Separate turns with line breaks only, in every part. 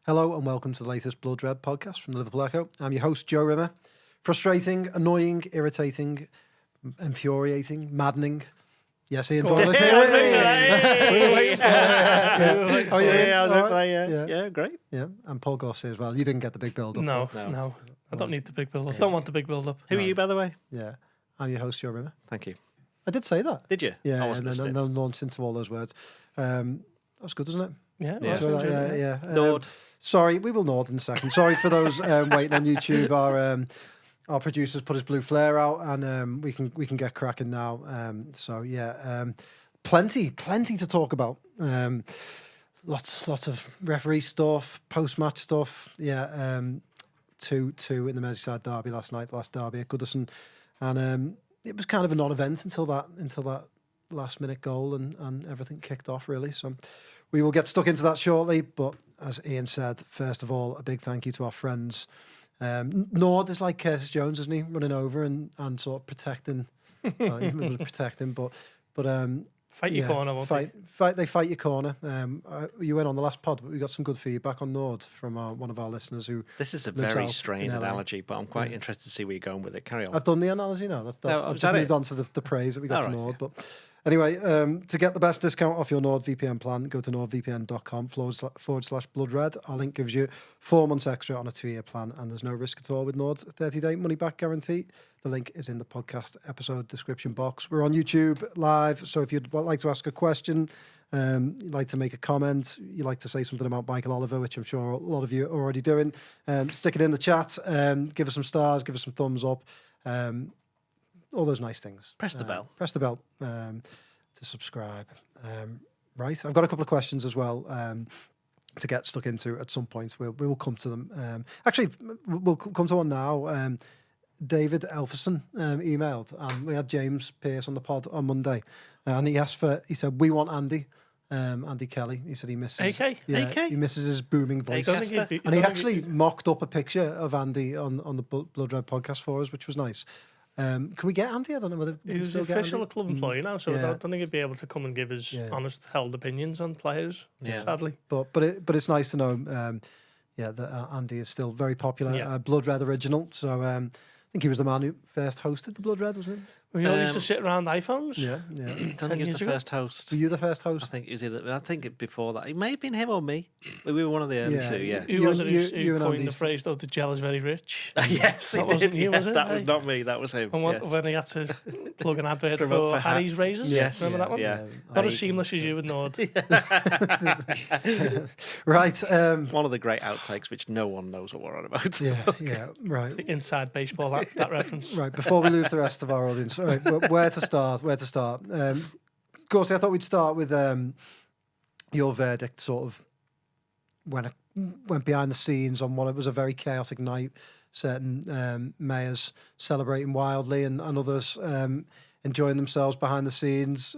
Hello and welcome to the latest Blood Red podcast from the Liverpool Echo. I'm your host, Joe Rimmer. Frustrating, annoying, irritating, infuriating, maddening. Yes, Ian Doyle is here.
Yeah, great.
Yeah, and Paul Gorst here as well. You didn't get the big build-up.
No. I don't need the big build-up. Don't want the big build-up.
Who are you, by the way?
Yeah, I'm your host, Joe Rimmer.
Thank you.
I did say that.
Did you?
Yeah,
I wasn't
and then launched into all those words. That was good, isn't it?
Yeah.
Nord. Sorry, we will Nord in a second. Sorry for those waiting on YouTube. Our producers put his blue flare out, and we can get cracking now. Plenty to talk about. Lots of referee stuff, post-match stuff. Yeah, 2-2 in the Merseyside derby last night, the last derby at Goodison, and it was kind of a non-event until that last-minute goal, and everything kicked off really. So we will get stuck into that shortly. But as Ian said, first of all, a big thank you to our friends. Nord is like Curtis Jones, isn't he? Running over and sort of protecting. Well, he was protecting, but
fight your corner, won't
they fight your corner. You went on the last pod, but we got some good feedback on Nord from one of our listeners who.
This is a very strange analogy, but I'm quite interested to see where you're going with it. Carry on.
I've done the analogy now. I've just moved on to the praise that we got from Nord, but. Anyway, to get the best discount off your NordVPN plan, go to nordvpn.com/bloodred. Our link gives you 4 months extra on a 2-year plan, and there's no risk at all with Nord's 30-day money-back guarantee. The link is in the podcast episode description box. We're on YouTube live, so if you'd like to ask a question, you'd like to make a comment, you'd like to say something about Michael Oliver, which I'm sure a lot of you are already doing, stick it in the chat, give us some stars, give us some thumbs up. All those nice things.
Press the bell.
Press the bell to subscribe. Right, I've got a couple of questions as well to get stuck into at some point. We will come to them. Actually, we'll come to one now. David Elferson emailed, and we had James Pearce on the pod on Monday, and he said, we want Andy. Andy Kelly. He said he misses.
AK?
He misses his booming voice. And he actually mocked up a picture of Andy on the Blood Red podcast for us, which was nice. Can we get Andy? I don't know whether
he's an official club employee now, so I don't think he'd be able to come and give his honest, held opinions on players. Sadly,
but it's nice to know. That Andy is still very popular. Blood Red original. So I think he was the man who first hosted the Blood Red, wasn't he?
We all used to sit around iPhones.
Yeah.
I don't think he was the first host.
Were you the first host?
I think it was either. I think before that, it may have been him or me. We were one of the early two. Yeah.
Who was it who coined the phrase though? The gel is very rich.
Yes, he did. You, was it? That was not me. That was him.
And when he had to plug an advert for Harry's razors.
Yes,
remember that one?
Yeah.
Not as seamless as you with Nord.
Right.
One of the great outtakes, which no one knows what we're on about.
Yeah. Right.
The inside baseball that reference.
Right. Before we lose the rest of our audience, right, where to start? Gorsty, I thought we'd start with your verdict. Sort of went behind the scenes on what it was a very chaotic night. Certain mayors celebrating wildly, and others enjoying themselves behind the scenes.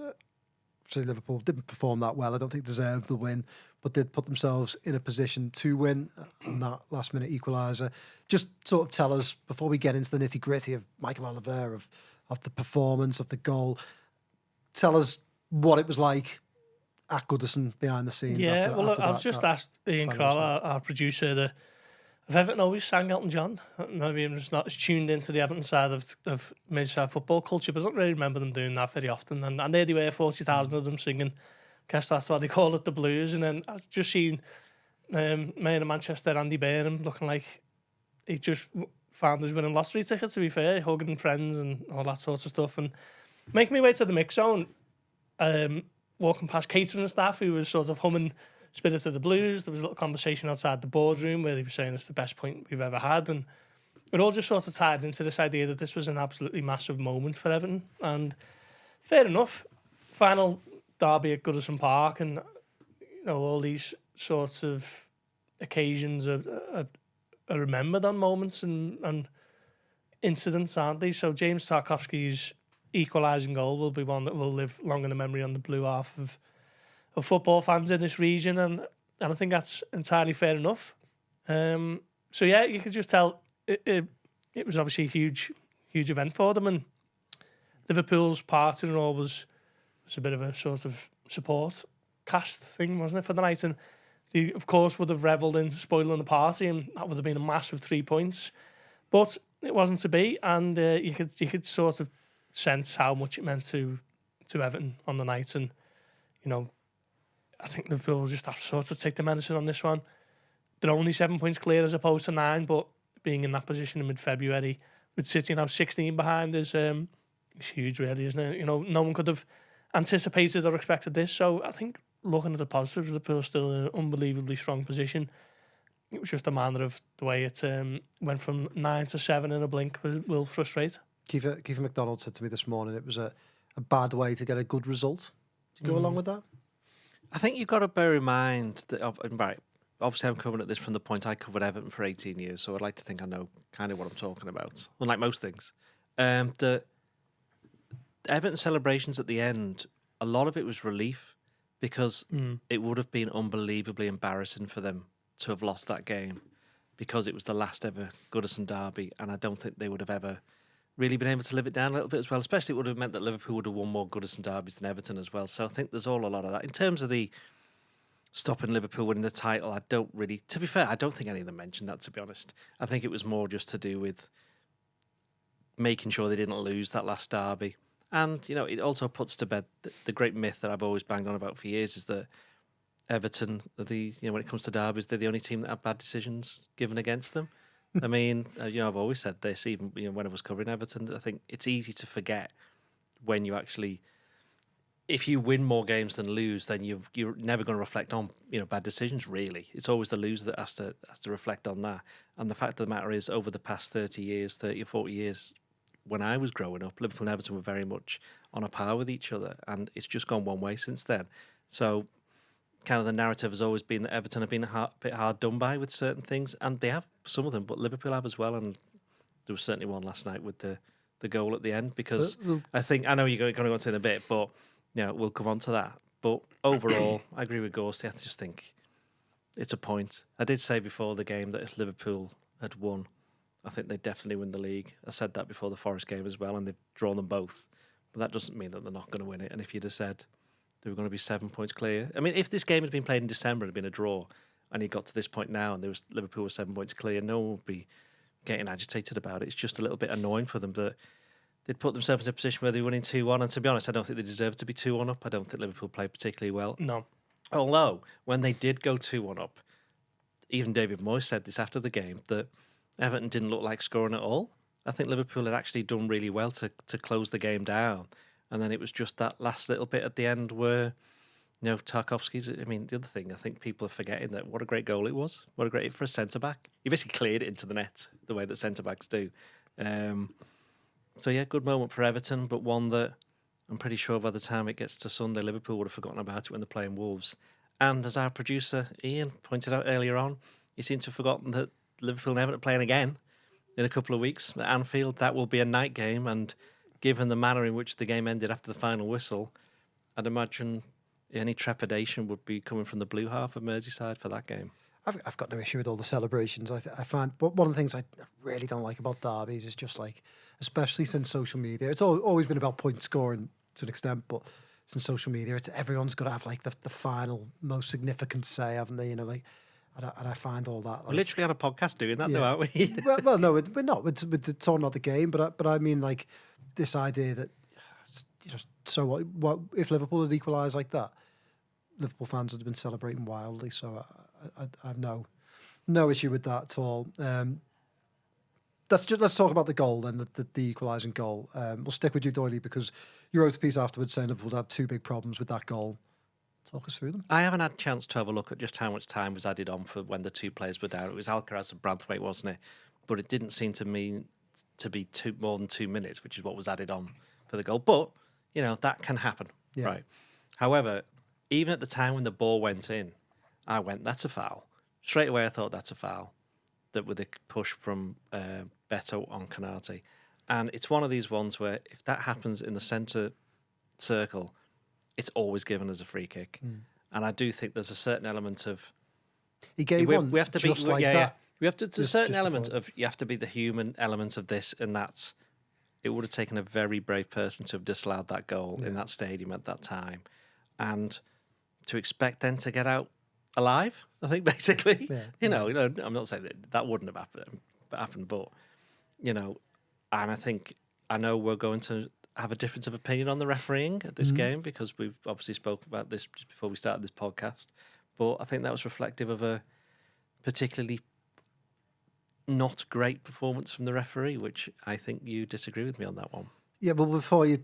So Liverpool didn't perform that well. I don't think deserved the win, but did put themselves in a position to win on that last-minute equaliser. Just sort of tell us, before we get into the nitty-gritty of Michael Oliver, of the performance, of the goal, tell us what it was like at Goodison behind the scenes.
I've just asked Ian Kroll, our producer, if Everton always sang Elton John. Maybe I'm just not as tuned into the Everton side of Merseyside football culture, but I don't really remember them doing that very often. And there they were, 40,000 of them singing. I guess that's why they call it the blues. And then I've just seen Mayor of Manchester, Andy Burnham, looking like he just found his winning lottery ticket, to be fair, hugging friends and all that sort of stuff. And making my way to the mix zone, walking past catering staff who was sort of humming Spirit of the Blues. There was a little conversation outside the boardroom where he was saying it's the best point we've ever had, and it all just sort of tied into this idea that this was an absolutely massive moment for Everton. And fair enough, final derby at Goodison Park, and all these sorts of occasions are remembered on moments and incidents, aren't they? So James Tarkowski's equalising goal will be one that will live long in the memory on the blue half of football fans in this region, and I think that's entirely fair enough. So yeah, you could just tell it was obviously a huge event for them, and Liverpool's part in it all was a bit of a sort of support cast thing, wasn't it, for the night? And they, of course, would have revelled in spoiling the party, and that would have been a massive 3 points. But it wasn't to be, and you could sort of sense how much it meant to Everton on the night. And, you know, I think Liverpool will just have to sort of take the medicine on this one. They're only 7 points clear as opposed to 9, but being in that position in mid-February with City now 16 behind is huge, really, isn't it? You know, no one could have anticipated or expected this. So I think looking at the positives, Liverpool's still in an unbelievably strong position. It was just a matter of the way it went from 9 to 7 in a blink will frustrate.
Kiefer McDonald said to me this morning it was a bad way to get a good result. Do you go along with that?
I think you've got to bear in mind that, right, obviously I'm coming at this from the point I covered Everton for 18 years, so I'd like to think I know kind of what I'm talking about, unlike most things. The Everton celebrations at the end, a lot of it was relief because it would have been unbelievably embarrassing for them to have lost that game because it was the last ever Goodison derby, and I don't think they would have ever really been able to live it down a little bit as well, especially it would have meant that Liverpool would have won more Goodison derbies than Everton as well. So I think there's all a lot of that. In terms of the stopping Liverpool winning the title, I don't really, to be fair, I don't think any of them mentioned that, to be honest. I think it was more just to do with making sure they didn't lose that last derby. And, you know, it also puts to bed the great myth that I've always banged on about for years is that Everton, when it comes to derbies, they're the only team that have bad decisions given against them. I mean, I've always said this, even when I was covering Everton, I think it's easy to forget when you actually, if you win more games than lose, then you're never going to reflect on bad decisions. Really, it's always the loser that has to reflect on that. And the fact of the matter is, over the past 30 or 40 years, when I was growing up, Liverpool and Everton were very much on a par with each other, and it's just gone one way since then. So, kind of the narrative has always been that Everton have been a bit hard done by with certain things, and they have some of them, but Liverpool have as well. And there was certainly one last night with the goal at the end, because I know you're going to go into it in a bit, but we'll come on to that. But overall, I agree with Gorst. I just think it's a point. I did say before the game that if Liverpool had won, I think they'd definitely win the league. I said that before the Forest game as well, and they've drawn them both. But that doesn't mean that they're not going to win it. And if you'd have said they were going to be 7 points clear, I mean, if this game had been played in December and had been a draw, and you got to this point now, and Liverpool was 7 points clear, no one would be getting agitated about it. It's just a little bit annoying for them that they'd put themselves in a position where they're winning 2-1. And to be honest, I don't think they deserve to be 2-1 up. I don't think Liverpool played particularly well.
No.
Although, when they did go 2-1 up, even David Moyes said this after the game, that Everton didn't look like scoring at all. I think Liverpool had actually done really well to close the game down. And then it was just that last little bit at the end where, Tarkowski's, I mean, the other thing, I think people are forgetting that what a great goal it was. What a great, for a centre-back. He basically cleared it into the net the way that centre-backs do. So, yeah, good moment for Everton, but one that I'm pretty sure by the time it gets to Sunday, Liverpool would have forgotten about it when they're playing Wolves. And as our producer, Ian, pointed out earlier on, he seemed to have forgotten that Liverpool and Everton are playing again in a couple of weeks at Anfield. That will be a night game, and given the manner in which the game ended after the final whistle, I'd imagine any trepidation would be coming from the blue half of Merseyside for that game.
I've got no issue with all the celebrations. I find, but one of the things I really don't like about derbies is just like, especially since social media, it's always been about point scoring to an extent, but since social media, it's everyone's got to have like the final most significant say, haven't they? And I find all that.
We're literally on a podcast doing that, though, aren't we?
well, no, we're not. We're talking about the game, but I mean, like, this idea that, so what if Liverpool had equalised like that? Liverpool fans would have been celebrating wildly, so I have no issue with that at all. Let's talk about the goal then, the equalising goal. We'll stick with you, Doyley, because you wrote a piece afterwards saying Liverpool would have two big problems with that goal. Talk us through them.
I haven't had a chance to have a look at just how much time was added on for when the two players were down. It was Alcaraz and Branthwaite, wasn't it? But it didn't seem to me to be more than 2 minutes, which is what was added on for the goal. But, that can happen, right? However, even at the time when the ball went in, I went, that's a foul. Straight away I thought that's a foul, that with a push from Beto on Canate. And it's one of these ones where if that happens in the centre circle, it's always given as a free kick. And I do think there's a certain element of...
He gave one
we have to
just
be,
like
yeah,
that.
Yeah. We have to, there's a certain element
before.
of, you have to be the human element of this, and that's, it would have taken a very brave person to have disallowed that goal in that stadium at that time. And to expect then to get out alive. I think basically,
Yeah.
I'm not saying that wouldn't have happened, but and I know we're going to have a difference of opinion on the refereeing at this game because we've obviously spoken about this just before we started this podcast. But I think that was reflective of a particularly not great performance from the referee, which I think you disagree with me on that one.
Yeah, well, before you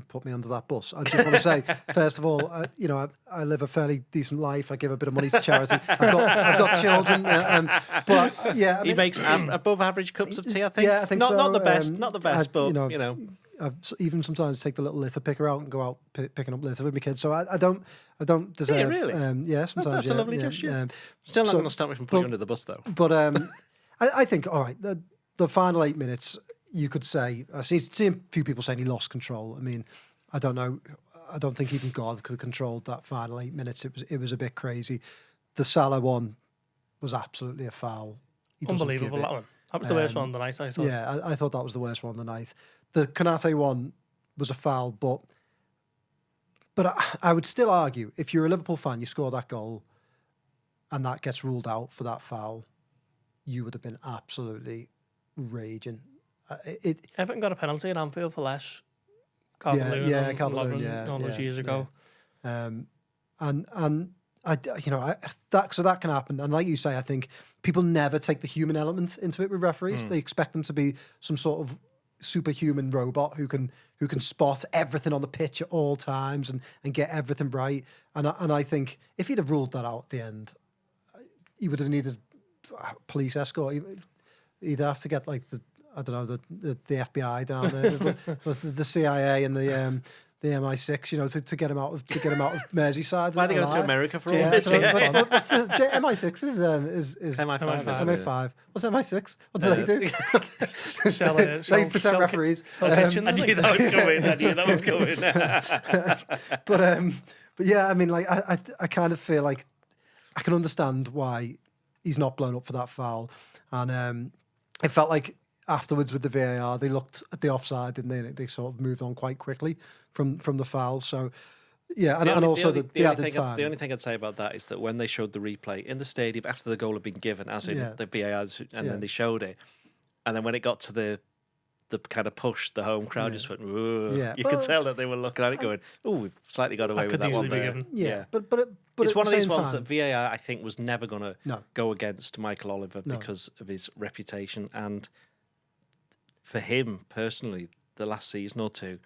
put me under that bus, I just want to say, first of all, I live a fairly decent life. I give a bit of money to charity. I've got children, but yeah,
he makes above average cups of tea. I think.
Yeah, I think
not
so.
Not the best, but
I even sometimes take the little litter picker out and go out picking up litter with my kids. So I don't deserve.
Yeah, really?
Sometimes
that's a lovely gesture. Still not going to stop me from putting you under the bus, though.
But I think all right. The final 8 minutes, you could say. I've seen a few people saying he lost control. I mean, I don't know. I don't think even God could have controlled that final 8 minutes. It was a bit crazy. The Salah one was absolutely a foul.
Unbelievable, that one. That was the worst one of the night, I thought.
Yeah, I thought that was the worst one of the night. The Konate one was a foul, but I would still argue, if you're a Liverpool fan, you score that goal and that gets ruled out for that foul, you would have been absolutely raging.
Everton got a penalty at Anfield for less.
Calvert-Lewin,
all those years ago.
And that can happen. And like you say, I think people never take the human element into it with referees. They expect them to be some sort of superhuman robot who can spot everything on the pitch at all times and get everything right. And I think if he'd have ruled that out at the end, he would have needed a police escort. He'd have to get like the FBI down there, the CIA and the MI6, to get him out of Merseyside.
Why are they going to America for all
this?
What's
the MI6 is
MI5.
MI5. What's MI6? What do they do? They protect referees.
I knew that was coming.
But yeah, I mean, like I kind of feel like I can understand why he's not blown up for that foul, and it felt like afterwards with the VAR they looked at the offside and they sort of moved on quite quickly from the foul. So yeah, the
only thing I'd say about that is that when they showed the replay in the stadium after the goal had been given, as in the VAR, and then they showed it, and then when it got to the kind of push, the home crowd just went, whoa. You could tell that they were looking at it going, oh, we've slightly got away with that one there.
But
it's one of these ones
time,
that VAR, I think, was never going to go against Michael Oliver because of his reputation. And for him personally, the last season or two,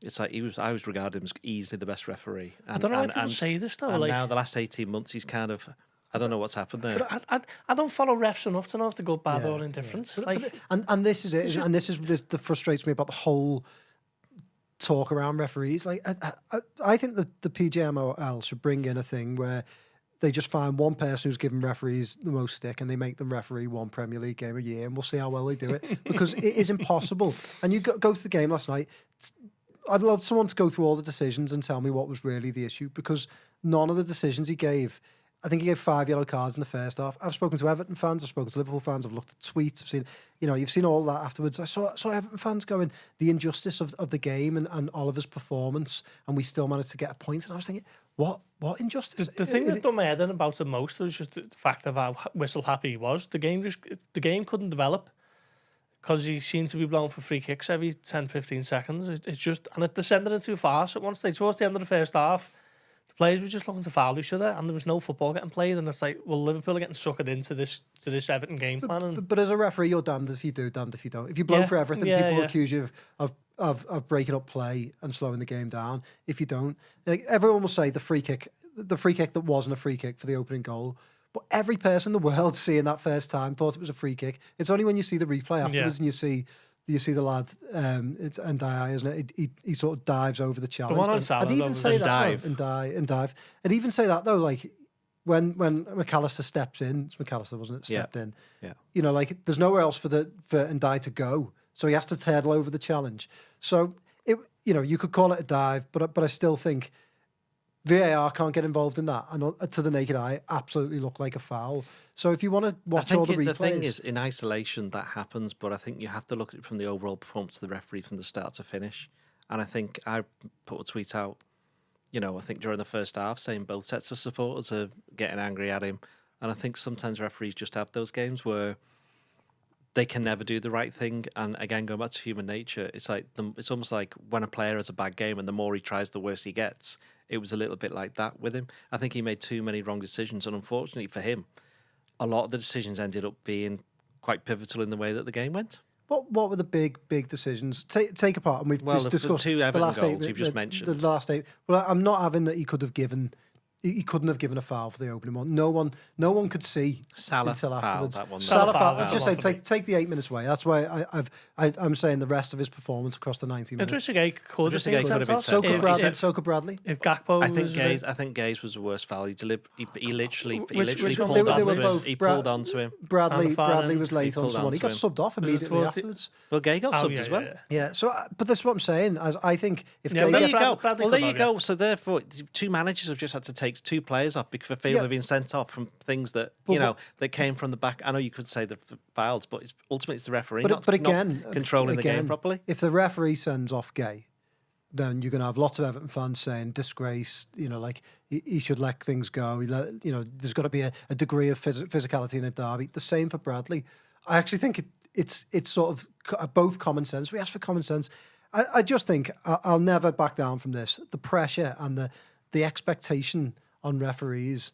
it's like I was regarding him as easily the best referee.
I don't know why people say this though.
And now the last 18 months, he's kind of, I don't know what's happened there.
But I don't follow refs enough to know if they go bad or indifferent.
And this is it. And this that frustrates me about the whole talk around referees. Like I think that the PGMOL should bring in a thing where they just find one person who's given referees the most stick and they make them referee one Premier League game a year, and we'll see how well they do it, because it is impossible. And you go to the game last night, I'd love someone to go through all the decisions and tell me what was really the issue, because none of the decisions he gave, I think he gave 5 yellow cards in the first half. I've spoken to Everton fans, I've spoken to Liverpool fans, I've looked at tweets, I've seen, you've seen all that afterwards. I saw Everton fans going, the injustice of the game and Oliver's performance, and we still managed to get a point. And I was thinking, what injustice?
The thing that done my head in about it most was just the fact of how whistle happy he was. The game couldn't develop because he seemed to be blown for free kicks every 10, 15 seconds. It's just, and it descended it too fast. At one stage, towards the end of the first half, the players were just looking to foul each other, and there was no football getting played. And it's like, well, Liverpool are getting suckered into this Everton game plan.
But as a referee, you're damned if you do, damned if you don't. If you blow for everything, people accuse you of breaking up play and slowing the game down. If you don't, like, everyone will say the free kick that wasn't a free kick for the opening goal. But every person in the world seeing that first time thought it was a free kick. It's only when you see the replay afterwards and you see the lad, it's Ndiaye, isn't it? He sort of dives over the challenge.
The one on Salah,
I'd even say that dive. I'd even say that though, like when Mac Allister steps in, it's Mac Allister, wasn't it? Stepped in. Yeah. Like there's nowhere else for Ndiaye to go, so he has to hurdle over the challenge. So you could call it a dive, but I still think VAR can't get involved in that, and to the naked eye, absolutely look like a foul. So if you want to watch all the replays,
the thing is, in isolation, that happens, but I think you have to look at it from the overall performance of the referee from the start to finish. And I think I put a tweet out I think during the first half, saying both sets of supporters are getting angry at him. And I think sometimes referees just have those games where they can never do the right thing. And again, going back to human nature, it's like it's almost like when a player has a bad game and the more he tries, the worse he gets. It was a little bit like that with him. I think he made too many wrong decisions. And unfortunately for him, a lot of the decisions ended up being quite pivotal in the way that the game went.
What were the big decisions? Take apart, and we've discussed
the two Everton
the last
goals
8
you've just mentioned.
The last 8. Well, I'm not having that he couldn't have given a foul for the opening one. No one could see
Salah
until afterwards.
That one.
Salah foul.
foul.
Just say take the 8 minutes away. That's why I'm saying the rest of his performance across the 90 minutes.
Idrissa Gueye could have been
been
So
sent
could
off.
Bradley.
If Gakpo
I think Gaze was the worst foul. He literally
Which one?
pulled
They
onto
were
him.
both
He pulled onto him.
Bradley was late
He
on
pulled
someone. He got
onto
subbed off immediately afterwards.
Well, Gaye got subbed as well.
Yeah. So, but this is what I'm saying. I think if
Yeah,
Gaye
There
Yeah,
you
gets,
go.
Bradley
Well, there
could
you
have,
go. So therefore, two managers have just had to take 2 players off because for fear of being sent off from things that that came from the back. I know you could say the fouls, but ultimately it's the referee not controlling the game properly.
If the referee sends off Gaye, then you're going to have lots of Everton fans saying disgrace. Like he should let things go. There's got to be a degree of physicality in a derby. The same for Bradley. I actually think it's sort of both common sense. We ask for common sense. I just think I'll never back down from this. The pressure and the expectation on referees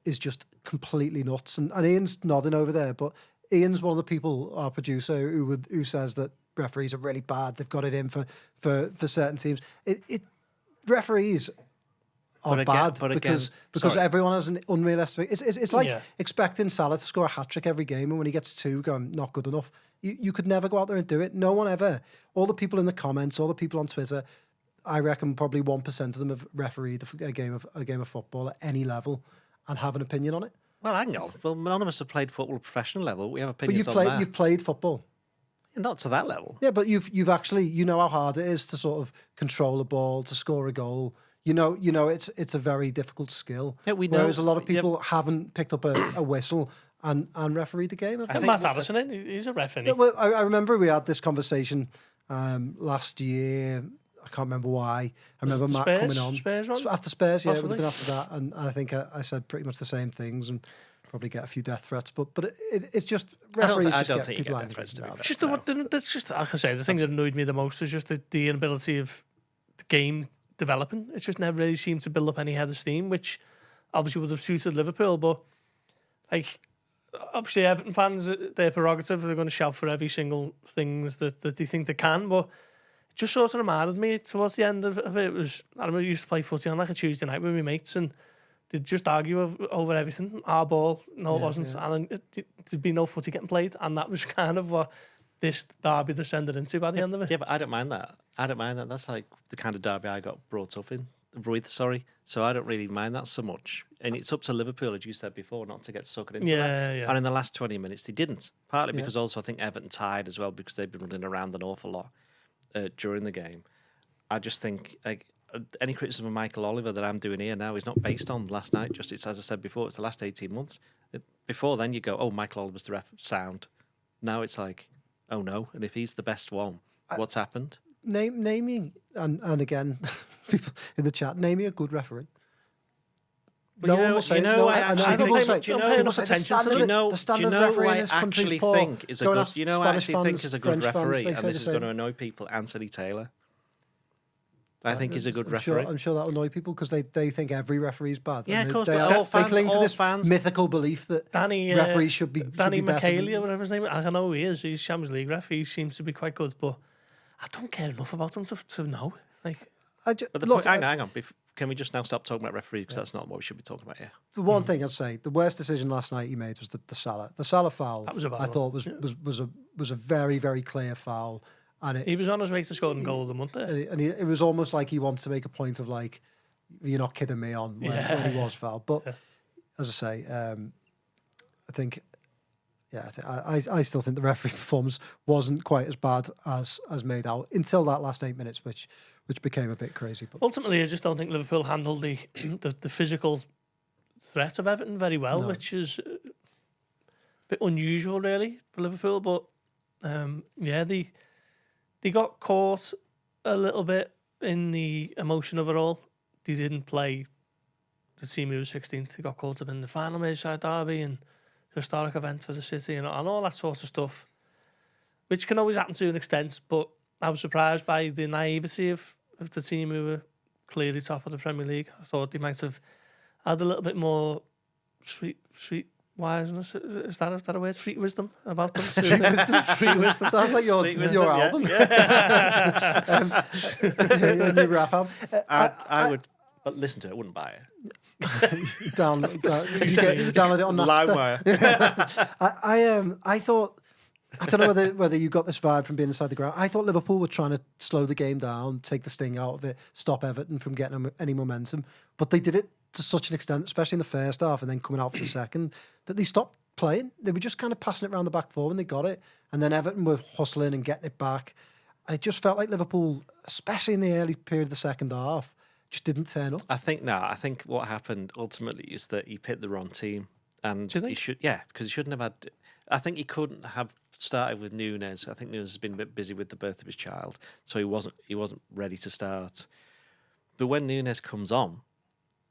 is just completely nuts. And Ian's nodding over there, but Ian's one of the people, our producer, who says that referees are really bad. They've got it in for certain teams. Referees are bad because everyone has an unrealistic. It's like expecting Salah to score a hat-trick every game, and when he gets 2, going not good enough. You could never go out there and do it. No one ever. All the people in the comments, all the people on Twitter, I reckon probably 1% of them have refereed a game of football at any level and have an opinion on it.
Well, hang on. Well, none of us have played football at professional level. We have opinions on that.
You've played football.
Not to that level.
Yeah, but you've actually how hard it is to sort of control a ball, to score a goal. It's a very difficult skill.
Yeah, we know.
Whereas a lot of people haven't picked up a whistle and refereed the game.
I think Matt Addison, he's a ref, isn't he?
Yeah, well, I remember we had this conversation last year. I can't remember why. I remember Matt coming on. After Spurs, yeah, it would have been after that. And I think I said pretty much the same things and probably get a few death threats. But it's just referees
I
just
don't
get
think you
people
get death threats to be fair.
Just that's just, like I say, the thing that annoyed me the most is just the inability of the game developing. It just never really seemed to build up any head of steam, which obviously would have suited Liverpool. But like, obviously Everton fans, their prerogative, they're going to shout for every single thing that they think they can. But it just sort of reminded me towards the end of it. It was, I remember we used to play footy on like a Tuesday night with my mates, and they'd just argue over everything. Our ball, no, it wasn't. Yeah. And there'd be no footy getting played, and that was kind of what this derby descended into by the end of it.
Yeah, but I don't mind that. That's like the kind of derby I got brought up with, So I don't really mind that so much. And it's up to Liverpool, as you said before, not to get suckered into that. Yeah. And in the last 20 minutes, they didn't. Partly because also I think Everton tied as well because they've been running around an awful lot during the game. I just think any criticism of Michael Oliver that I'm doing here now is not based on last night. Just it's as I said before, it's the last 18 months. Before then, you go, oh, Michael Oliver's the ref, sound. Now it's like, oh no, and if he's the best one, what's happened?
Name me, and again, people in the chat, name me a good referee.
Do you know who I actually think is a good referee, and this is going to annoy people? Anthony Taylor. I think he's a good referee.
I'm sure that will annoy people because they think every referee is bad.
Yeah, of course.
They cling to this mythical belief that referees should be
Danny
better.
McAley or whatever his name is. I know who he is. He's Champions League ref. He seems to be quite good, but I don't care enough about him to know. Like,
hang on. Can we just now stop talking about referees because that's not what we should be talking about here?
The one thing I'd say, the worst decision last night he made was the Salah foul.
That was a bad
I thought was a very, very clear foul. And
he was on his way to scoring goal of the month there.
And it was almost like he wanted to make a point of like, you're not kidding me on when he was fouled. But as I say, I think, I still think the referee performance wasn't quite as bad as made out until that last 8 minutes, which became a bit crazy. But
ultimately, I just don't think Liverpool handled the physical threat of Everton very well, which is a bit unusual, really, for Liverpool. But they got caught a little bit in the emotion of it all. they didn't play the team who was 16th. They got caught up in the final Merseyside derby and historic event for the city and all that sort of stuff, which can always happen to an extent. But I was surprised by the naivety of the team who were clearly top of the Premier League. I thought they might have had a little bit more street wiseness. Is that a word? Street wisdom about them? Street wisdom.
Sounds like your album.
Yeah.
Your new rap album.
I would listen to it. I wouldn't buy it.
Download it on Napster.
LimeWire.
I thought, I don't know whether you got this vibe from being inside the ground. I thought Liverpool were trying to slow the game down, take the sting out of it, stop Everton from getting any momentum, but they did it to such an extent, especially in the first half and then coming out for the second, that they stopped playing. They were just kind of passing it around the back four when they got it, and then Everton were hustling and getting it back, and it just felt like Liverpool, especially in the early period of the second half, just didn't turn up.
I think what happened ultimately is that he picked the wrong team, and
Do you think?
because he shouldn't have had. I think he couldn't have started with Nunes. I think Nunes has been a bit busy with the birth of his child, so he wasn't ready to start. But when Nunes comes on,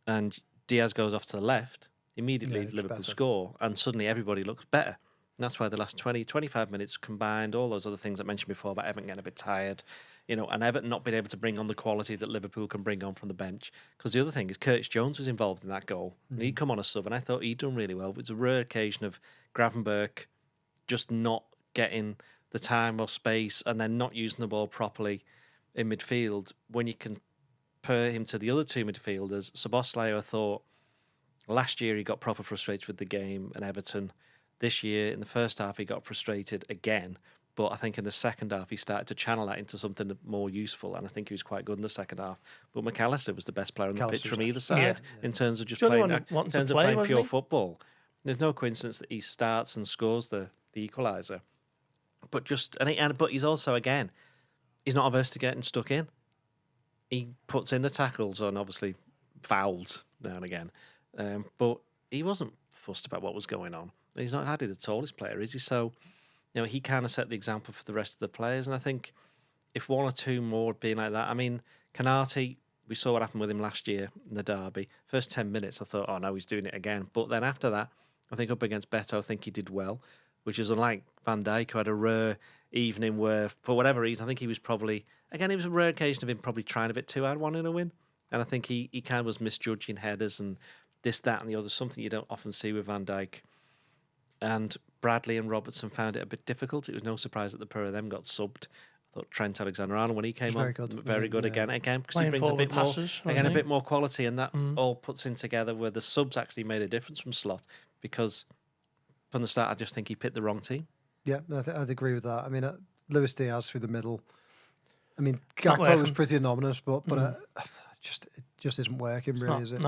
and Diaz goes off to the left, immediately Liverpool score, and suddenly everybody looks better. And that's why the last 20-25 minutes combined, all those other things I mentioned before about Everton getting a bit tired, and Everton not being able to bring on the quality that Liverpool can bring on from the bench. Because the other thing is Curtis Jones was involved in that goal. And he'd come on a sub, and I thought he'd done really well. It was a rare occasion of Gravenberch just not getting the time or space and then not using the ball properly in midfield. When you compare him to the other two midfielders, Szoboszlai, I thought last year he got proper frustrated with the game and Everton. This year, in the first half, he got frustrated again. But I think in the second half, he started to channel that into something more useful. And I think he was quite good in the second half. But Mac Allister was the best player on the pitch from either side in terms of just playing pure football. There's no coincidence that he starts and scores the equaliser. But but he's also, again, he's not averse to getting stuck in. He puts in the tackles on, obviously, fouls now and again. But he wasn't fussed about what was going on. He's not hardly the tallest player, is he? So, he kind of set the example for the rest of the players. And I think if one or two more had been like that, I mean, Canati, we saw what happened with him last year in the derby. First 10 minutes, I thought, oh no, he's doing it again. But then after that, I think up against Beto, I think he did well, which is unlike Van Dijk, who had a rare evening where, for whatever reason, I think he was probably, again, it was a rare occasion of him probably trying a bit too hard, wanting a win. And I think he kind of was misjudging headers and this, that, and the other, something you don't often see with Van Dijk. And Bradley and Robertson found it a bit difficult. It was no surprise that the pair of them got subbed. I thought Trent Alexander-Arnold, when he came on, very good again, because he brings a bit passes, more, again, a bit more quality, and that all puts in together where the subs actually made a difference from Slot, because from the start, I just think he picked the wrong team. Yeah,
I'd agree with that. I mean, Luis Diaz through the middle. I mean, Gakpo was pretty anonymous, but it just isn't working, really, is it?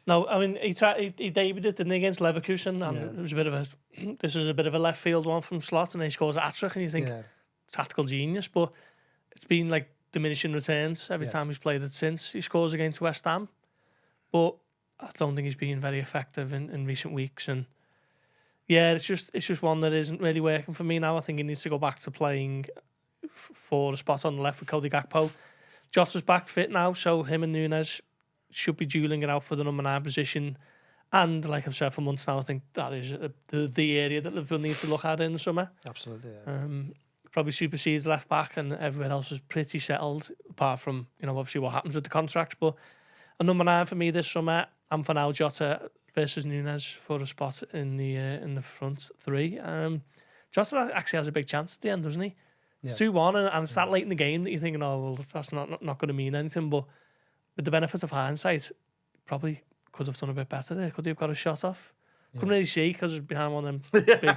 No, I mean, he debuted it, didn't he, against Leverkusen, and it was this was a bit of a left field one from Slot, and then he scores a hat-trick, and you think, tactical genius, but it's been like diminishing returns every time he's played it since. He scores against West Ham, but I don't think he's been very effective in recent weeks, and it's just one that isn't really working for me now. I think he needs to go back to playing for the spot on the left with Cody Gakpo. Jota's back fit now, so him and Nunes should be duelling it out for the number 9 position. And like I've said for months now, I think that is the area that Liverpool needs to look at in the summer.
Absolutely,
Probably supersedes left back, and everywhere else is pretty settled, apart from, obviously what happens with the contracts. But a number 9 for me this summer, and for now, Jota versus Nunes for a spot in the front three. Jota actually has a big chance at the end, doesn't he? It's 2-1, and it's that late in the game that you're thinking, oh, well, that's not going to mean anything. But with the benefit of hindsight, probably could have done a bit better there. Could he have got a shot off? Couldn't really see because it was behind one of them big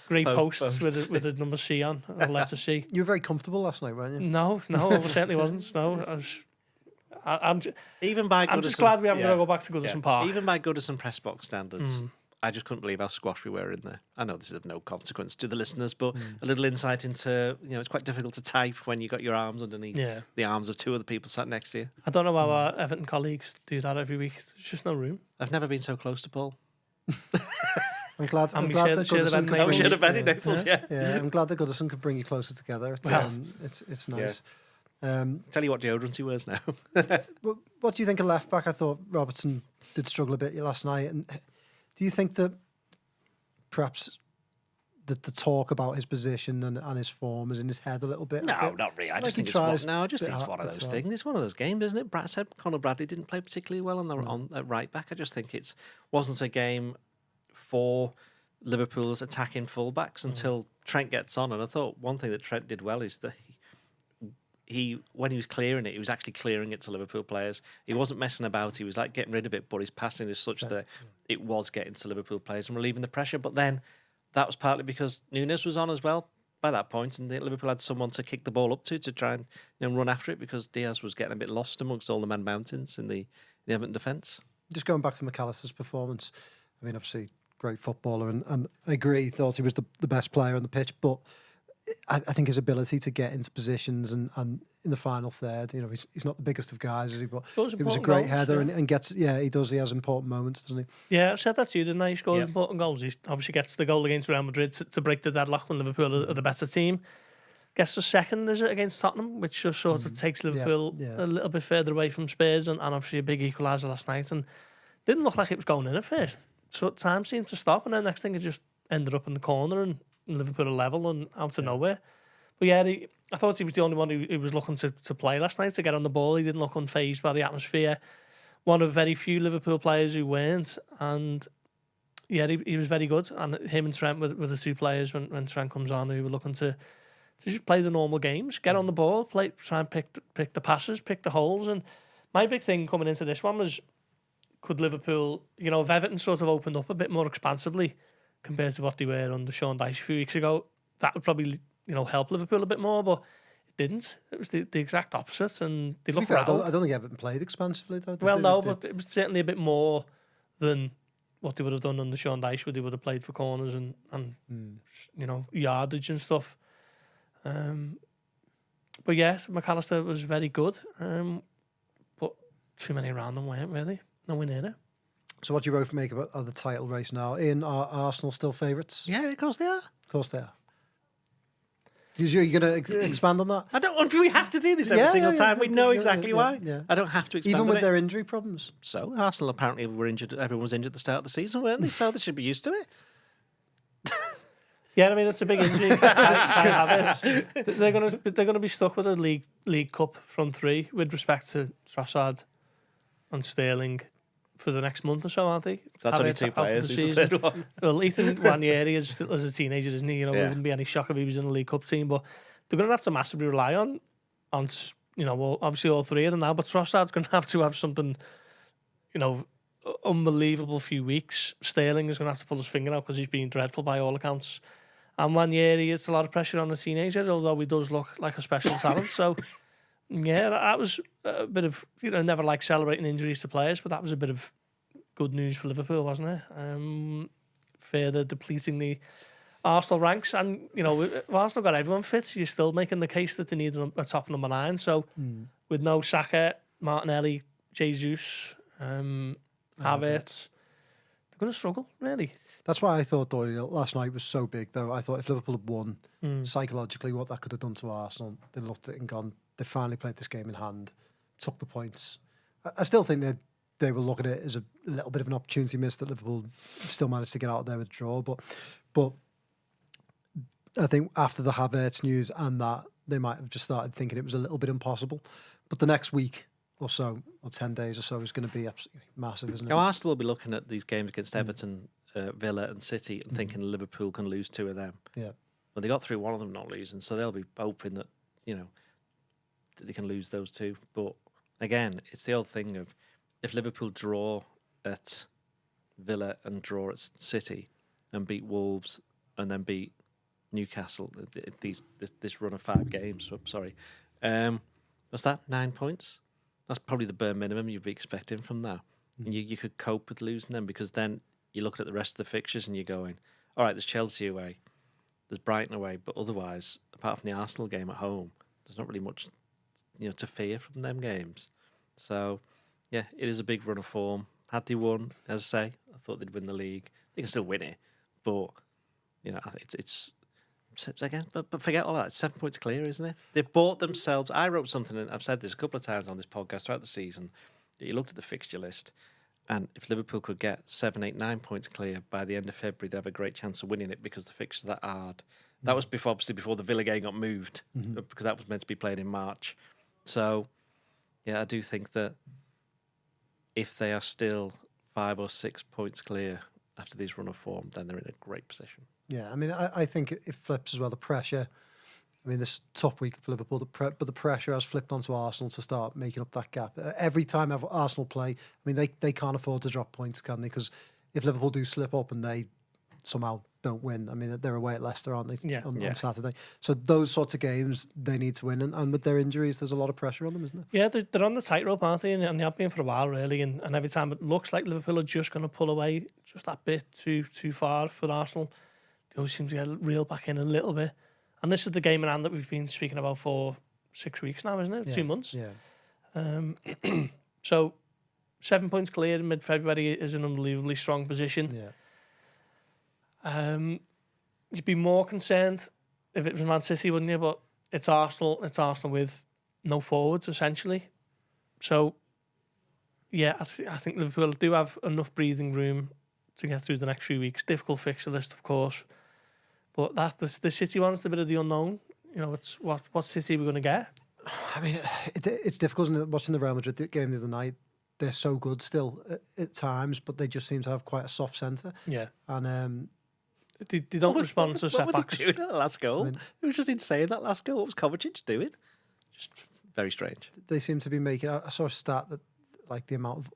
grey posts with a number C on, a letter C.
You were very comfortable last night, weren't you?
No, I certainly wasn't. No, I'm just glad we haven't got to go back to Goodison Park.
Even by Goodison press box standards, I just couldn't believe how squash we were in there. I know this is of no consequence to the listeners, but a little insight into, it's quite difficult to type when you got your arms underneath the arms of two other people sat next to you.
I don't know how our Everton colleagues do that every week. There's just no room.
I've never been so close to Paul.
I'm glad that Goodison
can bring you.
I'm glad that Goodison could bring you closer together. It's nice.
Tell you what deodorant he wears now.
What do you think of left back? I thought Robertson did struggle a bit last night. And do you think that perhaps the talk about his position and his form is in his head a little bit?
No, not really. I just think it's one of those things. It's one of those games, isn't it? Brad said Conor Bradley didn't play particularly well on right back. I just think it wasn't a game for Liverpool's attacking fullbacks until Trent gets on. And I thought one thing that Trent did well is that when he was clearing it, he was actually clearing it to Liverpool players. He wasn't messing about. He was like getting rid of it, but his passing is such that it was getting to Liverpool players and relieving the pressure. But then that was partly because Núñez was on as well by that point, and Liverpool had someone to kick the ball up to try and run after it because Diaz was getting a bit lost amongst all the man mountains in the Everton defence.
Just going back to Mac Allister's performance, I mean, obviously, great footballer, and I agree, thought he was the best player on the pitch, but I think his ability to get into positions and in the final third, he's not the biggest of guys, is he? But it was a great header and gets, he does. He has important moments, doesn't he?
Yeah, I said that to you, didn't I? He scores important goals. He obviously gets the goal against Real Madrid to break the deadlock when Liverpool are the better team. Gets the second, is it, against Tottenham, which just sort of takes Liverpool a little bit further away from Spurs and obviously a big equaliser last night. And didn't look like it was going in at first. So time seemed to stop, and then next thing it just ended up in the corner and Liverpool level and out of nowhere. But I thought he was the only one who was looking to play last night, to get on the ball. He didn't look unfazed by the atmosphere. One of very few Liverpool players who weren't. And he was very good. And him and Trent were the two players when Trent comes on who were looking to just play the normal games, get on the ball, try and pick the passes, pick the holes. And my big thing coming into this one was, could Liverpool, if Everton sort of opened up a bit more expansively compared to what they were under Sean Dyche a few weeks ago, that would probably, help Liverpool a bit more, but it didn't. It was the exact opposite, and they looked
I don't think Everton played expansively, though.
But it was certainly a bit more than what they would have done under Sean Dyche, where they would have played for corners and yardage and stuff. But yeah, Mac Allister was very good, but too many around them weren't really. Nowhere near it.
So what do you both make of the title race now? Ian, are Arsenal still favourites?
Yeah, of course they are.
Of course they are. You're going to expand on that?
I don't want. We have to do this every single time. We know exactly why.
Yeah.
I don't have to expand
even with
on
their injury problems.
So Arsenal apparently were injured. Everyone was injured at the start of the season, weren't they? So they should be used to it.
Yeah, I mean, it's a big injury. They're going to be stuck with a League Cup front three with respect to Trossard and Sterling for the next month or so, aren't they?
That's only two players. Who's the third one?
Well, Ethan Nwaneri is still as a teenager, isn't he? It wouldn't be any shock if he was in the League Cup team, but they're going to have to massively rely on obviously all three of them now. But Trossard's going to have something, unbelievable few weeks. Sterling is going to have to pull his finger out because he's been dreadful by all accounts. And Nwaneri, it's a lot of pressure on the teenager, although he does look like a special talent. So. Yeah, that was a bit of, never like celebrating injuries to players, but that was a bit of good news for Liverpool, wasn't it? Further depleting the Arsenal ranks. And, if Arsenal got everyone fit, you're still making the case that they need a top number 9. So, with no Saka, Martinelli, Jesus, Havertz, they're going to struggle, really.
That's why I thought Doyle last night was so big, though. I thought if Liverpool had won, psychologically, what that could have done to Arsenal, they looked at it and gone, they finally played this game in hand, took the points. I still think they will look at it as a little bit of an opportunity miss that Liverpool still managed to get out there with a draw. But I think after the Havertz news and that, they might have just started thinking it was a little bit impossible. But the next week or so, or 10 days or so, is going to be absolutely massive, isn't it?
Now, Arsenal will be looking at these games against Everton, Villa and City and thinking Liverpool can lose 2 of them.
Yeah.
Well, they got through one of them not losing, so they'll be hoping that, that they can lose those 2. But again, it's the old thing of if Liverpool draw at Villa and draw at City and beat Wolves and then beat Newcastle, this run of 5 games, what's that, 9 points? That's probably the bare minimum you'd be expecting from that. And you could cope with losing them, because then you're looking at the rest of the fixtures and you're going, all right, there's Chelsea away, there's Brighton away, but otherwise, apart from the Arsenal game at home, there's not really much to fear from them games. So, yeah, it is a big run of form. Had they won, as I say, I thought they'd win the league. They can still win it, but I think it's again, but forget all that. It's 7 points clear, isn't it? They've bought themselves. I wrote something, and I've said this a couple of times on this podcast throughout the season. You looked at the fixture list, and if Liverpool could get 7, 8, 9 points clear by the end of February, they have a great chance of winning it because the fixtures are that hard. That was obviously before the Villa game got moved, because that was meant to be played in March. So, yeah, I do think that if they are still 5 or 6 points clear after these run of form, then they're in a great position.
Yeah, I mean, I think it flips as well. The pressure. I mean, this tough week for Liverpool, but the pressure has flipped onto Arsenal to start making up that gap. Every time Arsenal play, I mean, they can't afford to drop points, can they? Because if Liverpool do slip up and they somehow don't win, I mean, they're away at Leicester, aren't they, on Saturday? So those sorts of games, they need to win. And with their injuries, there's a lot of pressure on them, isn't there?
Yeah, they're on the tightrope, aren't they? And they have been for a while, really. And every time it looks like Liverpool are just going to pull away just that bit too far for Arsenal, they always seem to get reeled back in a little bit. And this is the game in hand that we've been speaking about for 6 weeks now, isn't it? 2 months.
Yeah.
So 7 points clear in mid-February is an unbelievably strong position.
Yeah.
You'd be more concerned if it was Man City, wouldn't you? But it's Arsenal. It's Arsenal with no forwards, essentially. So, yeah, I think Liverpool do have enough breathing room to get through the next few weeks. Difficult fixture list, of course. But the City one's a bit of the unknown. You know, it's what City we're going to get.
I mean, it's difficult, isn't it? Watching the Real Madrid game the other night. They're so good still at times, but they just seem to have quite a soft centre.
Yeah.
And
they don't respond to setbacks.
What were they doing at the last goal? It was just insane, that last goal. What was Kovacic doing? Just very strange.
They seem to be making... I saw a stat that, like, the amount of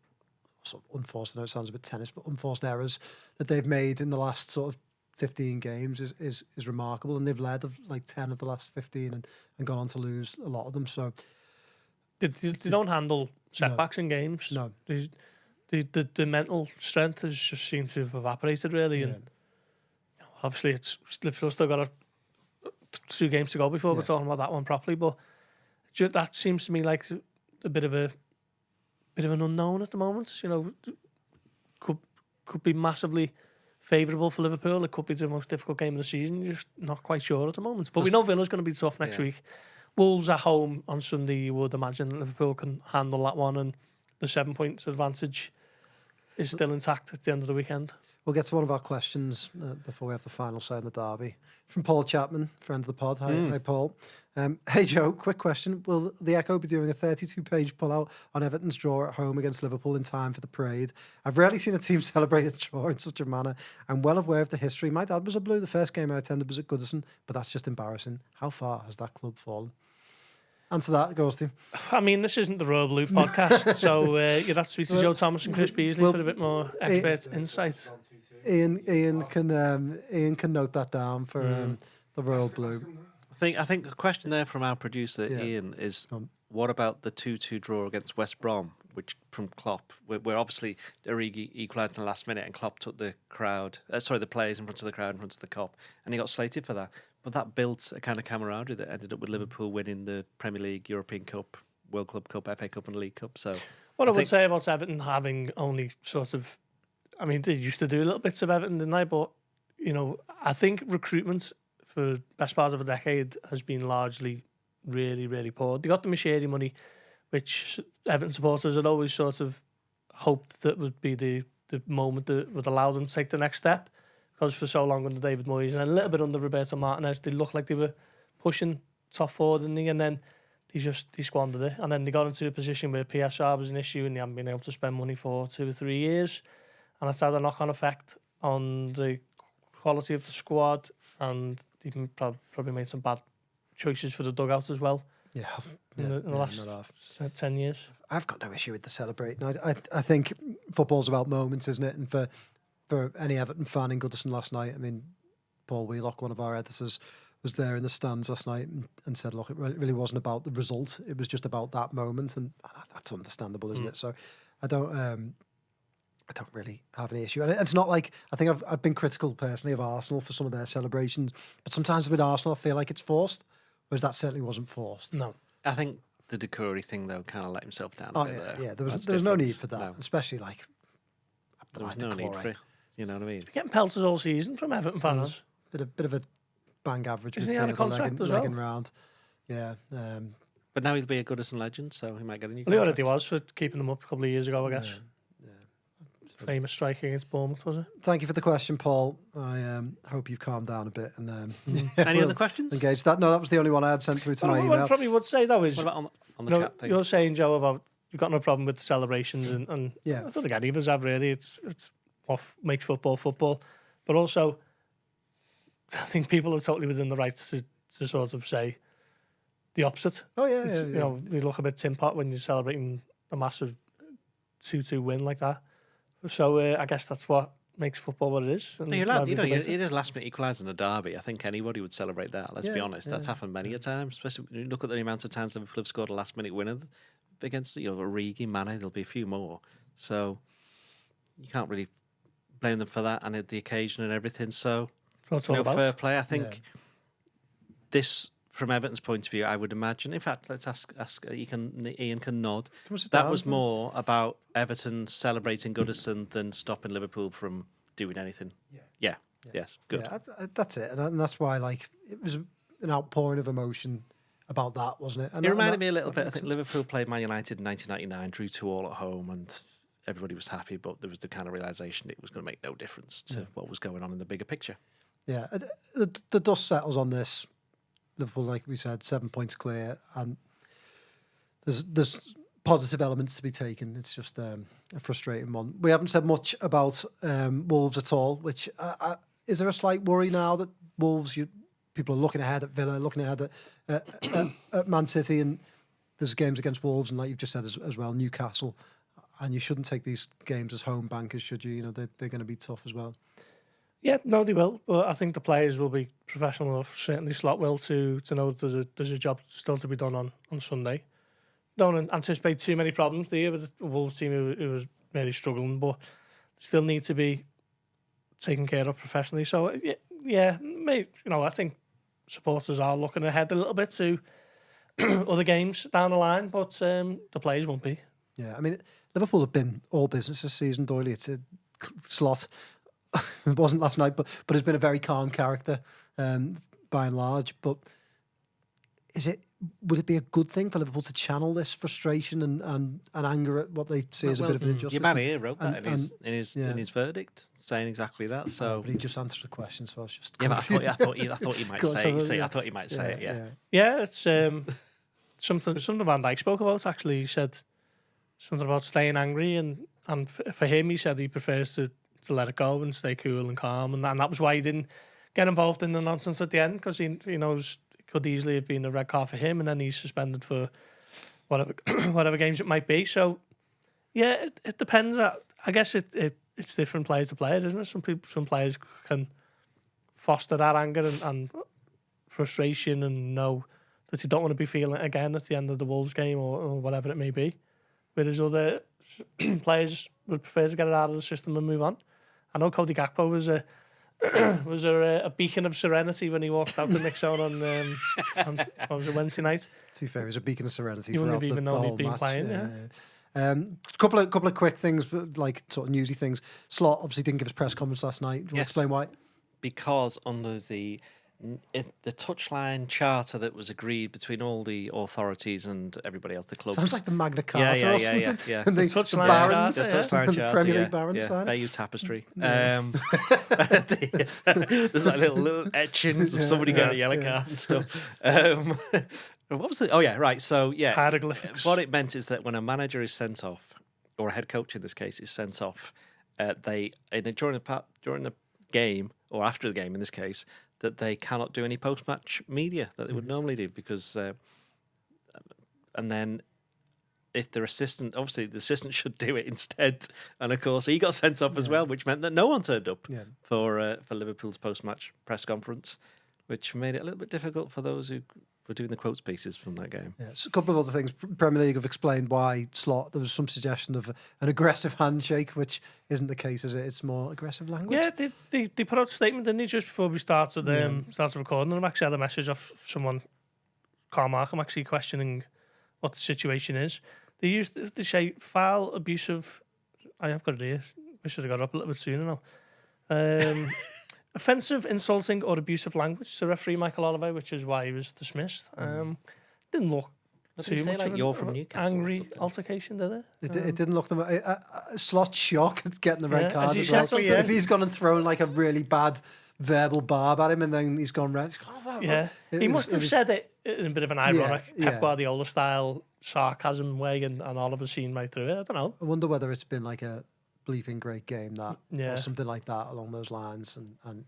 sort of unforced, I know it sounds a bit tennis, but unforced errors that they've made in the last sort of 15 games is remarkable, and they've led of like 10 of the last 15 and gone on to lose a lot of them. So
they don't handle setbacks in games.
No,
the mental strength has just seemed to have evaporated really, and obviously it's Liverpool still got 2 games to go before we're talking about that one properly. But that seems to me like a bit of an unknown at the moment. You know, could be massively favourable for Liverpool. It could be the most difficult game of the season. You're just not quite sure at the moment. But we know Villa's going to be tough next week. Wolves at home on Sunday, you would imagine that Liverpool can handle that one, and the 7 points advantage is still intact at the end of the weekend.
We'll get to one of our questions before we have the final say in the derby. From Paul Chapman, friend of the pod. Hi, Paul. Hey, Joe, quick question. Will the Echo be doing a 32-page pullout on Everton's draw at home against Liverpool in time for the parade? I've rarely seen a team celebrate a draw in such a manner. I'm well aware of the history. My dad was a Blue. The first game I attended was at Goodison, but that's just embarrassing. How far has that club fallen? Answer that, Gorsty.
I mean, this isn't the Royal Blue podcast, so you'd have to speak to Joe Thomas and Chris Beasley for a bit more expert insight.
Ian can note that down for the Royal Blue.
I think a question there from our producer Ian is, what about the 2-2 draw against West Brom, which from Klopp, where obviously Origi equalised in the last minute and Klopp took the players in front of the crowd, in front of the Kop, and he got slated for that. But that built a kind of camaraderie that ended up with Liverpool winning the Premier League, European Cup, World Club Cup, FA Cup and League Cup. So
what I would say about Everton having only sort of, I mean, they used to do little bits of Everton, didn't they? But, you know, I think recruitment for best part of a decade has been largely really, really poor. They got the Machiri money, which Everton supporters had always sort of hoped that would be the moment that would allow them to take the next step. Because for so long under David Moyes and a little bit under Roberto Martinez, they looked like they were pushing top forward, didn't they? And then they squandered it. And then they got into a position where PSR was an issue and they haven't been able to spend money for 2 or 3 years. And it's had a knock-on effect on the quality of the squad, and they've probably made some bad choices for the dugout as well.
Yeah,
in the last 10 years.
I've got no issue with the celebrating. I think football's about moments, isn't it? And for any Everton fan in Goodison last night, I mean, Paul Wheelock, one of our editors, was there in the stands last night and said, look, it really wasn't about the result. It was just about that moment, and that's understandable, isn't it? So I don't really have any issue. And it's not like, I think I've been critical personally of Arsenal for some of their celebrations, but sometimes with Arsenal I feel like it's forced, whereas that certainly wasn't forced.
No.
I think the Decore thing, though, kind of let himself down a bit there.
Yeah, there was no need for that, especially like...
There was no need for it, you know what I mean?
Getting pelters all season from Everton fans.
Bit of a bang average.
Isn't he on a contract as well?
Legging round. Yeah.
But now he'll be a Goodison legend, so he might get a new
Well, he
contract.
already was for keeping them up a couple of years ago, I guess.
Yeah.
Famous strike against Bournemouth, was it?
Thank you for the question, Paul. I hope you've calmed down a bit. And
Any other questions?
Engage that. No, that was the only one I had sent through to my
What
email.
I probably would say, though, is...
What about on the chat thing?
You're saying, Joe, about you've got no problem with the celebrations, and
Yeah.
I don't think any of us have, really. It's what makes football. But also, I think people are totally within the right to sort of say the opposite.
Oh, yeah.
You know, you look a bit tin pot when you're celebrating a massive 2-2 win like that. So I guess that's what makes football what it is.
No, you're allowed, it is last minute equaliser in a derby. I think anybody would celebrate that. Let's be honest. That's happened many a time, especially when you look at the amount of times Liverpool have scored a last minute winner against Origi, Mane. There'll be a few more. So you can't really blame them for that and the occasion and everything. So fair play. I think this, from Everton's point of view, I would imagine. In fact, let's ask. Ian can nod. That was more about Everton celebrating Goodison than stopping Liverpool from doing anything. Yeah. Yes. Good.
Yeah, that's it, and that's why it was an outpouring of emotion about that, wasn't it? And
it reminded me a little bit. I think Liverpool played Man United in 1999, drew 2-2 at home, and everybody was happy. But there was the kind of realization it was going to make no difference to what was going on in the bigger picture.
Yeah, the dust settles on this. Liverpool, like we said, 7 points clear, and there's positive elements to be taken. It's just a frustrating one. We haven't said much about Wolves at all. Which is there a slight worry now that Wolves? People are looking ahead at Villa, looking ahead at Man City, and there's games against Wolves, and like you've just said as well, Newcastle, and you shouldn't take these games as home bankers, should you? You know they're going to be tough as well.
Yeah, no, they will. But I think the players will be professional enough. Certainly, Slot will to know that there's a job still to be done on Sunday. Don't anticipate too many problems there with the Wolves team who was really struggling, but still need to be taken care of professionally. So yeah, I think supporters are looking ahead a little bit to other games down the line, but the players won't be.
Yeah, I mean Liverpool have been all business this season. Doyle, it's a Slot. It wasn't last night, but has been a very calm character by and large. But would it be a good thing for Liverpool to channel this frustration and anger at what they see as a bit of an injustice?
Your man here wrote that in his verdict, saying exactly that. So,
but he just answered the question, so I was just.
Yeah, but I thought he might say it. I thought he might say it.
Yeah, it's something Van Dijk spoke about. Actually, he said something about staying angry, and for him, he said he prefers to let it go and stay cool and calm, and that was why he didn't get involved in the nonsense at the end, because he knows it could easily have been a red card for him, and then he's suspended for whatever games it might be. So yeah, it depends. I guess it's different player to player, isn't it? Some players can foster that anger and frustration and know that you don't want to be feeling it again at the end of the Wolves game or whatever it may be, whereas other players would prefer to get it out of the system and move on. I know Cody Gakpo was a beacon of serenity when he walked out the mix zone on was it Wednesday night.
To be fair, it was a beacon of serenity.
You wouldn't have even known
he'd
he'd been playing.
Couple of quick things, like sort of newsy things. Slot obviously didn't give his press conference last night. Do you want to explain why?
Because under the touchline charter that was agreed between all the authorities and everybody else, the clubs.
Sounds like the Magna Carta or something.
Yeah.
And the
touchline
Barons,
charter,
the Premier League Barons sign.
Bayou Tapestry. There's like little etchings of somebody getting a yellow card and stuff. What was it? Oh yeah, right. So yeah,
hieroglyphics.
What it meant is that when a manager is sent off, or a head coach in this case is sent off, during the game or after the game in this case, that they cannot do any post-match media that they would normally do, because and then if their assistant, obviously the assistant should do it instead, and of course he got sent off as well, which meant that no one turned up for Liverpool's post-match press conference, which made it a little bit difficult for those who were doing the quotes pieces from that game.
Yeah, so a couple of other things. Premier League have explained why Slot. There was some suggestion of an aggressive handshake, which isn't the case, is it? It's more aggressive language.
Yeah, they put out a statement, didn't they, just before we started recording. And I've actually had a message off someone, Carl Markham, actually questioning what the situation is. They say foul, abusive. I have got it here. I should have got it up a little bit sooner now. offensive, insulting or abusive language to referee Michael Oliver, which is why he was dismissed. Didn't look too much
like
of
you're from Newcastle
angry altercation, did it?
It didn't look them. Slot's shock at getting the red card.
As
As
you
well.
said,
If he's gone and thrown like a really bad verbal barb at him, and then he's gone red.
He must have said it in a bit of an ironic
Yeah.
Pep Guardiola style sarcasm way, and Oliver's seen right through it. I don't know.
I wonder whether it's been like a bleeping great game or
Yeah.
something like that along those lines, and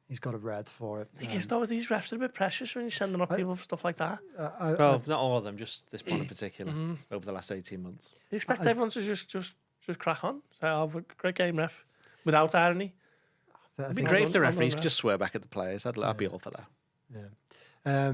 he's got a red for it.
Thing is, though, these refs are a bit precious when you're sending up people for stuff like that.
Well, not all of them, just this one in particular over the last 18 months.
You expect everyone to just crack on? Say, oh, great game, ref, without irony.
It'd be great if the referees could just swear back at the players. I'd be all for that.
Yeah.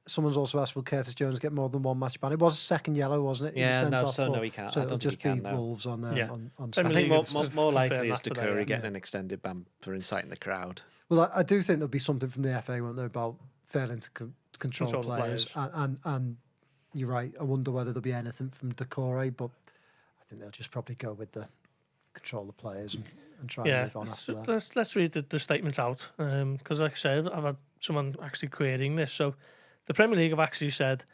Someone's also asked, will Curtis Jones get more than one match ban? It was a second yellow, wasn't it? He was
Yeah,
sent
no,
off
so
for-
no, he can't.
So
I
it'll
don't
just
think he
be
can now.
Wolves on
Yeah.
on
I
Premier
think
League
more
have
likely
confirmed
is
that today,
Curry
yeah.
getting an extended ban for inciting the crowd.
Well, I do think there'll be something from the FA, won't there, about failing to control
Control the
players.
players.
And you're right. I wonder whether there'll be anything from Decore, but I think they'll just probably go with the control the players and try and move on after that.
Let's read the statement out, because like I said, I've had someone actually querying this. So the Premier League have actually said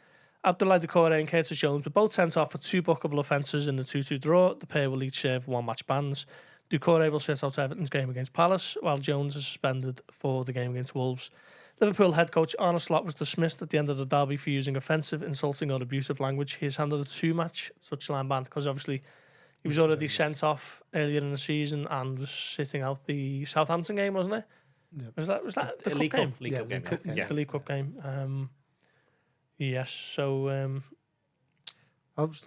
Abdoulaye Doucouré and Curtis Jones were both sent off for 2 bookable offences in the 2-2 draw. The pair will each serve 1 match bans. Doucouré will sit out Everton's game against Palace, while Jones is suspended for the game against Wolves. Liverpool head coach Arne Slot was dismissed at the end of the derby for using offensive, insulting or abusive language. He is handed a 2-match touchline ban because obviously he was already sent off earlier in the season and was sitting out the Southampton game, wasn't it?
Yeah.
Was that the
League
cup game?
Cup, League Cup game.
The League Cup game. Yes. So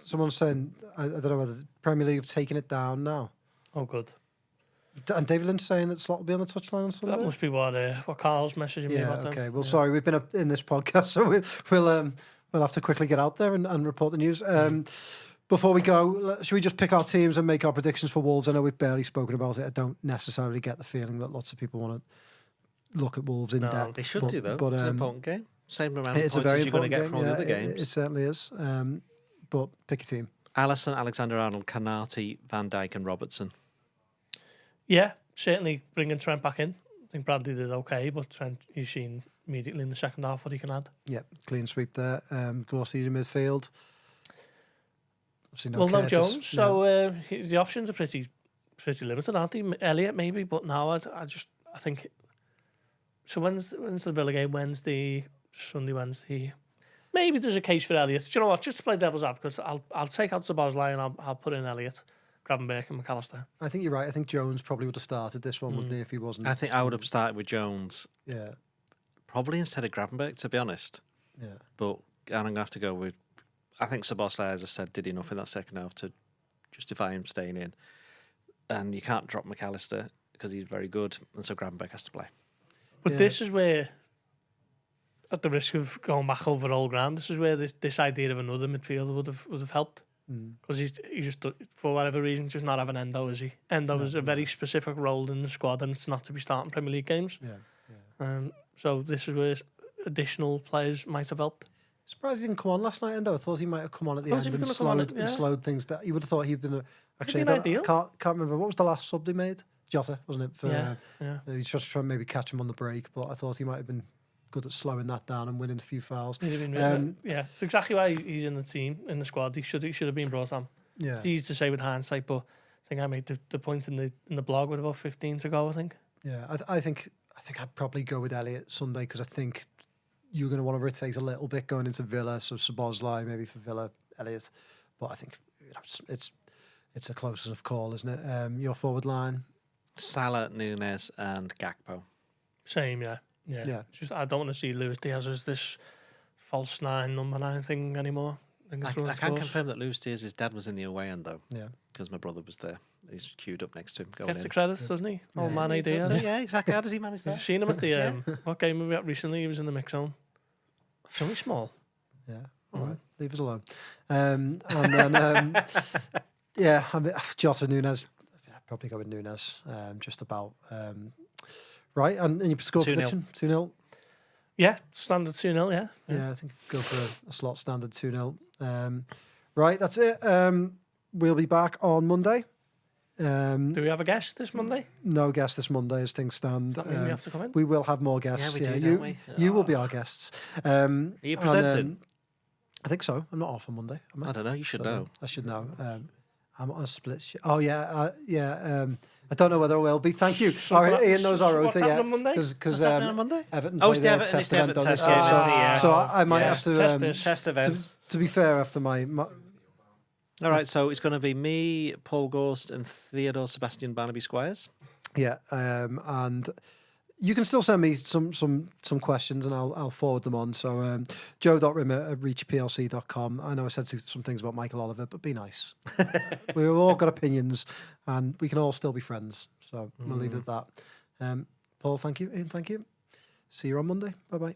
Someone's saying, I don't know whether the Premier League have taken it down now.
oh, good.
And David Lynch saying that Slot will be on the touchline on Sunday.
That must be what Carl's messaging me
Yeah,
about.
okay.
Then.
Well,
Yeah.
sorry, we've been up in this podcast, so we'll have to quickly get out there and report the news. Before we go, should we just pick our teams and make our predictions for Wolves? I know we've barely spoken about it. I don't necessarily get the feeling that lots of people want to look at Wolves in depth.
They should do, though.
But,
it's an important game. Same amount of
it's a
points
very
as you're going to
important
get
game.
from all the other
It
games.
certainly is. But pick a team.
Alisson, Alexander-Arnold, Kanate, Van Dijk and Robertson.
Yeah, certainly bringing Trent back in. I think Bradley did okay, but Trent, you've seen immediately in the second half what he can add.
Yeah, clean sweep there. Gorst in midfield. Obviously
No
Curtis,
Jones.
no.
So the options are pretty limited, aren't they? Elliot maybe, but now I think. So when's the Villa game? Wednesday, Wednesday. Maybe there's a case for Elliot. Do you know what? Just to play devil's advocate, I'll take out Szoboszlai and I'll put in Elliot, Gravenberch and Mac Allister.
I think you're right. I think Jones probably would have started this one, wouldn't he, if he wasn't?
I think I would have started with Jones.
Yeah.
Probably instead of Gravenberch, to be honest.
Yeah.
But I'm going to have to go with... I think Szoboszlai, as I said, did enough in that second half to justify him staying in. And you can't drop Mac Allister because he's very good, and so Gravenberch has to play.
But this is where, at the risk of going back over old ground, this is where this idea of another midfielder would have helped. Because he's just, for whatever reason, just not having Endo, is he? Endo is a very specific role in the squad, and it's not to be starting Premier League games.
Yeah.
So this is where additional players might have helped.
Surprised he didn't come on last night, Endo. I thought he might have come on at the
Thought he
end
was
and
gonna come on
slowed,
at- yeah.
and slowed things down. You would have thought he'd been... Actually,
been
I
ideal.
can't remember. What was the last sub they made? Jota, wasn't it? For,
Yeah.
He just trying to maybe catch him on the break, but I thought he might have been good at slowing that down and winning a few fouls.
He'd have been yeah, it's exactly why he's in the team, in the squad. He should have been brought on.
Yeah.
It's easy to say with hindsight, but I think I made the point in the blog with about 15 to go, I think.
Yeah, I think I'd probably go with Elliot Sunday because I think you're going to want to rotate a little bit going into Villa, so Szoboszlai maybe for Villa, Elliot. But I think it's a close enough call, isn't it? Your forward line.
Salah, Nunes and Gakpo.
Same, yeah. Just I don't want to see Luis Diaz as this false 9, number 9 thing anymore.
I can confirm that Luis Diaz's dad was in the away end, though.
Yeah.
Because my brother was there. He's queued up next to him. Going
Gets
in.
the credits, doesn't he? Old man Diaz.
Yeah, exactly. How does he manage that?
You've seen him at the what game were we at recently? He was in the mix zone. It's only small.
Yeah. All right. Leave us alone. And then, yeah, I mean, Jota, Nunes. I'd probably go with Nunes. Just about. Right. And your score
2-0.
prediction? 2-0.
Yeah, standard 2-0, yeah.
Yeah, I think go for a slot standard 2-0. Right, that's it. We'll be back on Monday.
Do we have a guest this Monday?
No guest this Monday as things stand.
Does that mean we have to come in?
We will have more guests.
Yeah, we do, don't we?
You will be our guests.
Are you presenting?
I think so. I'm not off on Monday. Am I?
I don't know. You should know.
I should know. I'm on a split. Oh yeah, I don't know whether I will be. Thank you.
So
All right,
what-
Ian knows our
what's
rota.
happening
Yeah,
on Monday?
because
What's happening on Monday?
Everton.
Oh, it's
play
the
their
Everton,
test
it's the
event
Everton
on this
test
game.
game,
So,
isn't it? Yeah.
so I might have to
Test this.
Test event.
to be fair, after my
All right, so it's going to be me, Paul Gorst, and Theodore Sebastian Barnaby Squires.
yeah, and you can still send me some questions and I'll forward them on. So joe.rimmer@reachplc.com. I know I said some things about Michael Oliver, but be nice. We've all got opinions and we can all still be friends. So we'll leave it at that. Paul, thank you. Ian, thank you. See you on Monday. Bye bye.